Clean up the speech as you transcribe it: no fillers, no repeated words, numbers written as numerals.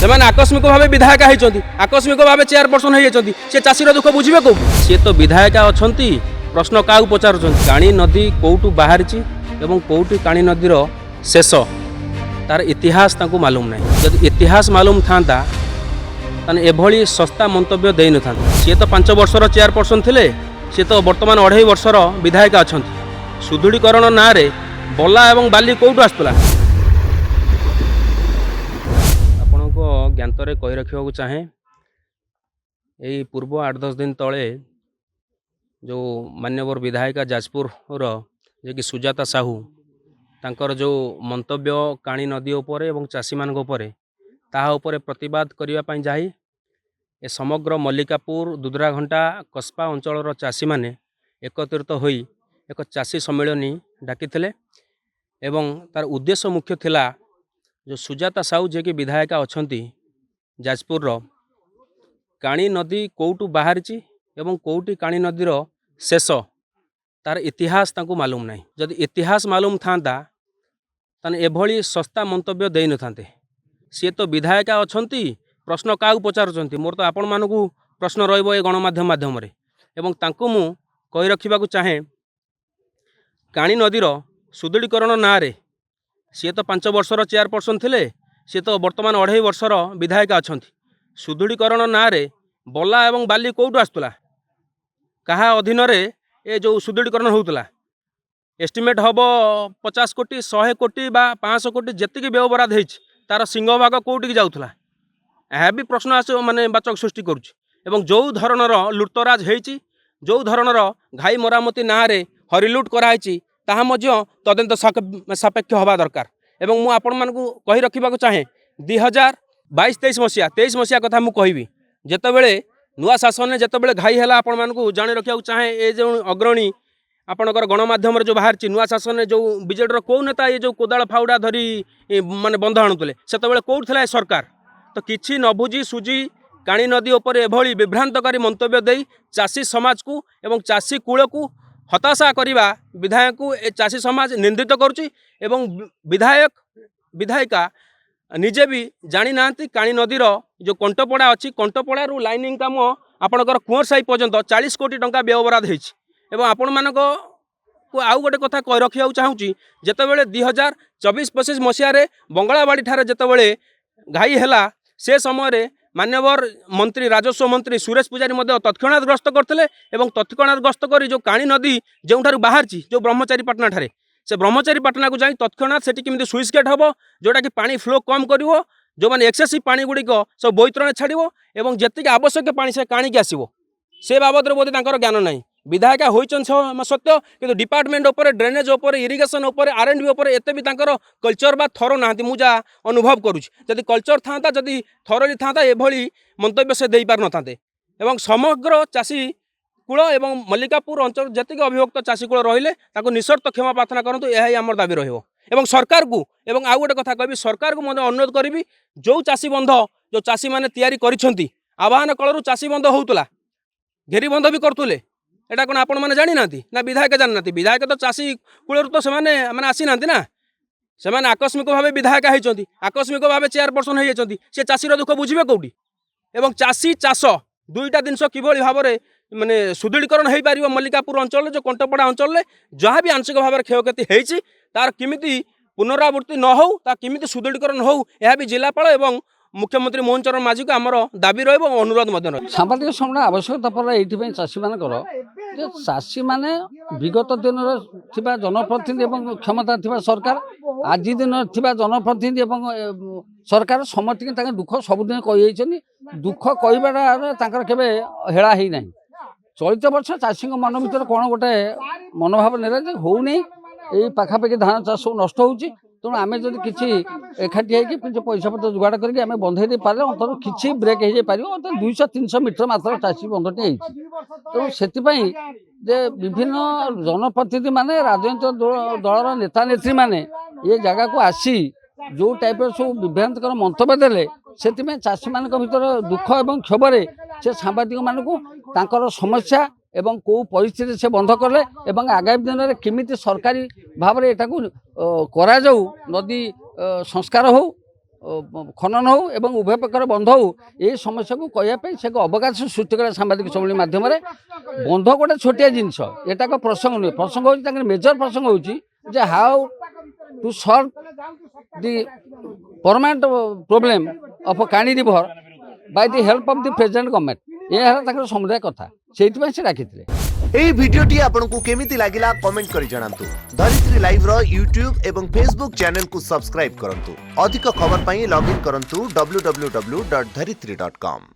ସେମାନେ ଆକସ୍ମିକ ଭାବେ ବିଧାୟକ ହେଇଛନ୍ତି, ଆକସ୍ମିକ ଭାବେ ଚେୟାରପର୍ସନ ହେଇଯାଇଛନ୍ତି। ସେ ଚାଷୀର ଦୁଃଖ ବୁଝିବେ କୋଉ? ସିଏ ତ ବିଧାୟକ ଅଛନ୍ତି, ପ୍ରଶ୍ନ କାହାକୁ ପଚାରୁଛନ୍ତି? କାଣି ନଦୀ କୋଉଠୁ ବାହାରିଛି ଏବଂ କୋଉଠି କାଣି ନଦୀର ଶେଷ, ତାର ଇତିହାସ ତାଙ୍କୁ ମାଲୁମ ନାହିଁ। ଯଦି ଇତିହାସ ମାଲୁମ ଥାନ୍ତା ତାହେଲେ ଏଭଳି ଶସ୍ତା ମନ୍ତବ୍ୟ ଦେଇନଥାନ୍ତେ। ସିଏ ତ 5 ବର୍ଷର ଚେୟାରପର୍ସନ ଥିଲେ, ସିଏ ତ ବର୍ତ୍ତମାନ 2.5 ବର୍ଷର ବିଧାୟକ ଅଛନ୍ତି। ସୁଦୃଢ଼ୀକରଣ ନାଁରେ ବଲା ଏବଂ ବାଲି କୋଉଠୁ ଆସୁଥିଲା? ଆପଣଙ୍କ ଜ୍ଞାତରେ କହି ରଖିବାକୁ ଚାହେଁ, ଏଇ ପୂର୍ବ 8-10 ଦିନ ତଳେ ଯେଉଁ ମାନ୍ୟବର ବିଧାୟିକା ଯାଜପୁରର ଯିଏକି ସୁଜାତା ସାହୁ, ତାଙ୍କର ଯେଉଁ ମନ୍ତବ୍ୟ କାଣି ନଦୀ ଉପରେ ଏବଂ ଚାଷୀମାନଙ୍କ ଉପରେ, ତାହା ଉପରେ ପ୍ରତିବାଦ କରିବା ପାଇଁ ଯାଇ ଏ ସମଗ୍ର ମଲ୍ଲିକାପୁର, ଦୁଦରାଘଣ୍ଟା, କସ୍ପା ଅଞ୍ଚଳର ଚାଷୀମାନେ ଏକତ୍ରିତ ହୋଇ ଏକ ଚାଷୀ ସମ୍ମିଳନୀ ଡାକିଥିଲେ ଏବଂ ତାର ଉଦ୍ଦେଶ୍ୟ ମୁଖ୍ୟ ଥିଲା ଯେଉଁ ସୁଜାତା ସାହୁ ଯିଏକି ବିଧାୟିକା ଅଛନ୍ତି ଯାଜପୁରର, କାଣି ନଦୀ କେଉଁଠୁ ବାହାରିଛି ଏବଂ କେଉଁଠି କାଣି ନଦୀର ଶେଷ, ତାର ଇତିହାସ ତାଙ୍କୁ ମାଲୁମ ନାହିଁ। ଯଦି ଇତିହାସ ମାଲୁମ ଥାନ୍ତା ତାହେଲେ ଏଭଳି ଶସ୍ତା ମନ୍ତବ୍ୟ ଦେଇନଥାନ୍ତେ। ସିଏ ତ ବିଧାୟିକା ଅଛନ୍ତି, ପ୍ରଶ୍ନ କାହାକୁ ପଚାରୁଛନ୍ତି? ମୋର ତ ଆପଣମାନଙ୍କୁ ପ୍ରଶ୍ନ ରହିବ ଏ ଗଣମାଧ୍ୟମ ମାଧ୍ୟମରେ। ଏବଂ ତାଙ୍କୁ ମୁଁ କହି ରଖିବାକୁ ଚାହେଁ, କାଣି ନଦୀର ସୁଦୃଢ଼ୀକରଣ ନାଁରେ ସିଏ ତ 5 ବର୍ଷର ଚେୟାରପର୍ସନ ଥିଲେ, ସିଏ ତ ବର୍ତ୍ତମାନ 2.5 ବର୍ଷର ବିଧାୟକ ଅଛନ୍ତି। ସୁଦୃଢ଼ୀକରଣ ନାଁରେ ବଲା ଏବଂ ବାଲି କେଉଁଠୁ ଆସୁଥିଲା? କାହା ଅଧୀନରେ ଏ ଯେଉଁ ସୁଦୃଢ଼ୀକରଣ ହେଉଥିଲା? ଏଷ୍ଟିମେଟ୍ ହେବ 50 କୋଟି, 100 କୋଟି ବା 500 କୋଟି, ଯେତିକି ବ୍ୟୟବରାଦ ହେଇଛି ତାର ସିଂହଭାଗ କେଉଁଠିକି ଯାଉଥିଲା? ଏହା ବି ପ୍ରଶ୍ନ ବାଚକ ସୃଷ୍ଟି କରୁଛି। ଏବଂ ଯେଉଁ ଧରଣର ଲୁଟତରାଜ ହେଇଛି, ଯେଉଁ ଧରଣର ଘାଇ ମରାମତି ନାଁରେ ହରିଲୁଟ କରାହେଇଛି, ତାହା ମଧ୍ୟ ତଦନ୍ତ ସାପେକ୍ଷ ହେବା ଦରକାର। ଏବଂ ମୁଁ ଆପଣମାନଙ୍କୁ କହି ରଖିବାକୁ ଚାହେଁ, 2022-23 ମସିହା 23 ମସିହା କଥା ମୁଁ କହିବି, ଯେତେବେଳେ ନୂଆ ଶାସନରେ ଯେତେବେଳେ ଘାଇ ହେଲା, ଆପଣମାନଙ୍କୁ ଜାଣି ରଖିବାକୁ ଚାହେଁ, ଏ ଯେଉଁ ଅଗ୍ରଣୀ ଆପଣଙ୍କର ଗଣମାଧ୍ୟମରେ ଯେଉଁ ବାହାରିଛି, ନୂଆ ଶାସନରେ ଯେଉଁ ବିଜେଡ଼ିର କେଉଁ ନେତା ଏ ଯେଉଁ କୋଦାଳ ଫାଉଡ଼ା ଧରି ବନ୍ଧ ଆଣୁଥିଲେ, ସେତେବେଳେ କେଉଁଠି ଥିଲା ଏ ସରକାର? ତ କିଛି ନ ବୁଝି ସୁଝି କାଣି ନଦୀ ଉପରେ ଏଭଳି ବିଭ୍ରାନ୍ତକାରୀ ମନ୍ତବ୍ୟ ଦେଇ ଚାଷୀ ସମାଜକୁ ଏବଂ ଚାଷୀ କୂଳକୁ ହତାଶା କରିବା ବିଧାୟକକୁ ଏ ଚାଷୀ ସମାଜ ନିନ୍ଦିତ କରୁଛି। ଏବଂ ବିଧାୟିକା ନିଜେ ବି ଜାଣିନାହାନ୍ତି କାଣି ନଦୀର ଯେଉଁ କଣ୍ଟପଡ଼ା ଅଛି, କଣ୍ଟପଡ଼ାରୁ ଲାଇନିଂ କାମ ଆପଣଙ୍କର କୁଅଁର ସାହି ପର୍ଯ୍ୟନ୍ତ 40 କୋଟି ଟଙ୍କା ବ୍ୟୟବରାଦ ହେଇଛି। ଏବଂ ଆପଣମାନଙ୍କୁ ଆଉ ଗୋଟେ କଥା କହି ରଖିବାକୁ ଚାହୁଁଛି, ଯେତେବେଳେ 2024-25 ମସିହାରେ ବଙ୍ଗଳାବାଡ଼ିଠାରେ ଯେତେବେଳେ ଘାଇ ହେଲା, ସେ ସମୟରେ ମାନ୍ୟବର ମନ୍ତ୍ରୀ, ରାଜସ୍ୱ ମନ୍ତ୍ରୀ ସୁରେଶ ପୂଜାରୀ ମଧ୍ୟ ତତ୍କ୍ଷଣାତ ଗସ୍ତ କରିଥିଲେ ଏବଂ ତତ୍କ୍ଷଣାତ ଗସ୍ତ କରି ଯେଉଁ କାଣି ନଦୀ ଯେଉଁଠାରୁ ବାହାରିଛି, ଯେଉଁ ବ୍ରହ୍ମଚାରୀପାଟଣାଠାରେ, ସେ ବ୍ରହ୍ମଚାରୀପାଟଣାକୁ ଯାଇ ତତ୍କ୍ଷଣାତ ସେଠି କେମିତି ସୁଇଚ୍ ଗେଟ୍ ହେବ, ଯେଉଁଟାକି ପାଣି ଫ୍ଲୋ କମ୍ କରିବ, ଯେଉଁମାନେ ଏକ୍ସେସିଭ୍ ପାଣି ଗୁଡ଼ିକ ସବୁ ବୈତରଣୀ ଛାଡ଼ିବ ଏବଂ ଯେତିକି ଆବଶ୍ୟକ ପାଣି ସେ କାଣିକି ଆସିବ, ସେ ବାବଦରେ ବୋଧେ ତାଙ୍କର ଜ୍ଞାନ ନାହିଁ। ବିଧାୟିକା ହୋଇଛନ୍ତି ସତ୍ୟ, କିନ୍ତୁ ଡିପାର୍ଟମେଣ୍ଟ ଉପରେ, ଡ୍ରେନେଜ ଉପରେ, ଇରିଗେସନ୍ ଉପରେ, R&D ଉପରେ ଏତେ ବି ତାଙ୍କର କଲଚର ବା ଥର ନାହାନ୍ତି, ମୁଁ ଯାହା ଅନୁଭବ କରୁଛି। ଯଦି କଲଚର ଥାନ୍ତା, ଯଦି ଥରଲି ଥାନ୍ତା, ଏଭଳି ମନ୍ତବ୍ୟ ସେ ଦେଇପାରିନଥାନ୍ତେ। ଏବଂ ସମଗ୍ର ଚାଷୀ କୂଳ ଏବଂ ମଲ୍ଲିକାପୁର ଅଞ୍ଚଳ ଯେତିକି ଅବିଭକ୍ତ ଚାଷୀ କୂଳ ରହିଲେ, ତାଙ୍କୁ ନିଃସର୍ତ୍ତ କ୍ଷମା ପ୍ରାର୍ଥନା କରନ୍ତୁ, ଏହା ହିଁ ଆମର ଦାବି ରହିବ। ଏବଂ ସରକାରକୁ, ଏବଂ ଆଉ ଗୋଟେ କଥା କହିବି, ସରକାରକୁ ମଧ୍ୟ ଅନୁରୋଧ କରିବି, ଯେଉଁ ଚାଷୀ ବନ୍ଧ ଯେଉଁ ଚାଷୀମାନେ ତିଆରି କରିଛନ୍ତି, ଆବାହନ କଳରୁ ଚାଷୀ ବନ୍ଧ ହେଉଥିଲା, ଘେରି ବନ୍ଧ ବି କରୁଥିଲେ, এটা কোন ଆପଣମାନେ ଜାଣିନାହାନ୍ତି ନା ବିଧାୟକ ଜାଣିନାହାନ୍ତି? ବିଧାୟକ ତ ଚାଷୀ କୂଳରୁ ତ ସେମାନେ ଆସିନାହାନ୍ତି ନା, ସେମାନେ ଆକସ୍ମିକ ଭାବେ ବିଧାୟକ ହେଇଛନ୍ତି, ଆକସ୍ମିକ ଭାବେ ଚେୟାରପର୍ସନ ହେଇଯାଇଛନ୍ତି। ସେ ଚାଷୀର ଦୁଃଖ ବୁଝିବେ କୋଉଠି? ଏବଂ ଚାଷୀ ଚାଷ ଦୁଇଟା ଜିନିଷ କିଭଳି ଭାବରେ ସୁଦୃଢ଼ୀକରଣ ହେଇପାରିବ ମଲ୍ଲିକାପୁର ଅଞ୍ଚଳରେ, ଯେଉଁ କଣ୍ଟପଡ଼ା ଅଞ୍ଚଳରେ ଯାହା ବି ଆଂଶିକ ଭାବରେ କ୍ଷୟକ୍ଷତି ହେଇଛି, ତାର କେମିତି ପୁନରାବୃତ୍ତି ନ ହେଉ, ତା କେମିତି ସୁଦୃଢ଼ୀକରଣ ହେଉ, ଏହା ବି ଜିଲ୍ଲାପାଳ ଏବଂ ମୁଖ୍ୟମନ୍ତ୍ରୀ ମୋହନ ଚରଣ ମାଝୀକୁ ଆମର ଦାବି ରହିବ ଏବଂ ଅନୁରୋଧ ମଧ୍ୟ ରହିବ। ସାମ୍ବାଦିକ ସମ୍ମାନ ଆବଶ୍ୟକତା ପଡ଼ିଲା ଏଇଥିପାଇଁ ଚାଷୀମାନଙ୍କର ଯେ ଚାଷୀମାନେ ବିଗତ ଦିନରେ ଥିବା ଜନପ୍ରତିନିଧି ଏବଂ କ୍ଷମତା ଥିବା ସରକାର, ଆଜି ଦିନରେ ଥିବା ଜନପ୍ରତିନିଧି ଏବଂ ସରକାର ସମସ୍ତଙ୍କୁ ତାଙ୍କ ଦୁଃଖ ସବୁଦିନ କହିଯାଇଛନ୍ତି। ଦୁଃଖ କହିବାଟା ତାଙ୍କର କେବେ ହେଳା ହେଇନାହିଁ। ଚଳିତ ବର୍ଷ ଚାଷୀଙ୍କ ମନ ଭିତରେ କ'ଣ ଗୋଟେ ମନୋଭାବ ନେଲା ଯେ ହେଉନି, ଏଇ ପାଖାପାଖି ଧାନ ଚାଷ ସବୁ ନଷ୍ଟ ହେଉଛି, ତେଣୁ ଆମେ ଯଦି କିଛି ଏକାଠି ହେଇକି କିଛି ପଇସା ପତ୍ର ଯୋଗାଡ଼ କରିକି ଆମେ ବନ୍ଧେଇ ଦେଇପାରିଲେ ଅନ୍ତତଃ କିଛି ବ୍ରେକ୍ ହେଇଯାଇପାରିବ। ଅନ୍ତତଃ 200-300 ମିଟର ମାତ୍ର ଚାଷୀ ବନ୍ଧଟି ହେଇଛି। ତେଣୁ ସେଥିପାଇଁ ଯେ ବିଭିନ୍ନ ଜନପ୍ରତିନିଧିମାନେ, ରାଜନୈତିକ ଦଳର ନେତା ନେତ୍ରୀମାନେ ଏ ଜାଗାକୁ ଆସି ଯେଉଁ ଟାଇପ୍ର ସବୁ ବିଭ୍ରାନ୍ତକର ମନ୍ତବ୍ୟ ଦେଲେ, ସେଥିପାଇଁ ଚାଷୀମାନଙ୍କ ଭିତରେ ଦୁଃଖ ଏବଂ କ୍ଷୋଭରେ ସେ ସାମ୍ବାଦିକମାନଙ୍କୁ ତାଙ୍କର ସମସ୍ୟା ଏବଂ କେଉଁ ପରିସ୍ଥିତିରେ ସେ ବନ୍ଧ କଲେ ଏବଂ ଆଗାମୀ ଦିନରେ କେମିତି ସରକାରୀ ଭାବରେ ଏଟାକୁ କରାଯାଉ, ନଦୀ ସଂସ୍କାର ହେଉ, ଖନନ ହଉ ଏବଂ ଉଭୟ ପ୍ରକାର ବନ୍ଧ ହଉ এই ସମସ୍ୟାକୁ କହିବା ପାଇଁ ସେ ଏକ ଅବକାଶ ସୃଷ୍ଟି କରେ ସାମ୍ବାଦିକ ସମ୍ମିଳନୀ ମାଧ୍ୟମରେ। ବନ୍ଧ ଗୋଟେ ଛୋଟିଆ ଜିନିଷ, ଏଟା ଏକ ପ୍ରସଙ୍ଗ ନୁହେଁ। ପ୍ରସଙ୍ଗ ହେଉଛି ତାଙ୍କର ମେଜର ପ୍ରସଙ୍ଗ ହେଉଛି ଯେ how to solve the permanent problem of Kani river by the help of the present government. ଏହା ହେଲା ତାଙ୍କର ସମୁଦାୟ କଥା, ସେଇଥିପାଇଁ ସେ ଡାକିଥିଲେ। এই ভিডিওটি আপনার কেমিতি লাগিলা কমেন্ট করে জানাতু। ধরিত্রী লাইভ র यूट्यूब एवं फेसबुक चैनल को सब्सक्राइब करंतु। अधिक खबर पाई लॉगिन करंतु www.dharitri.com।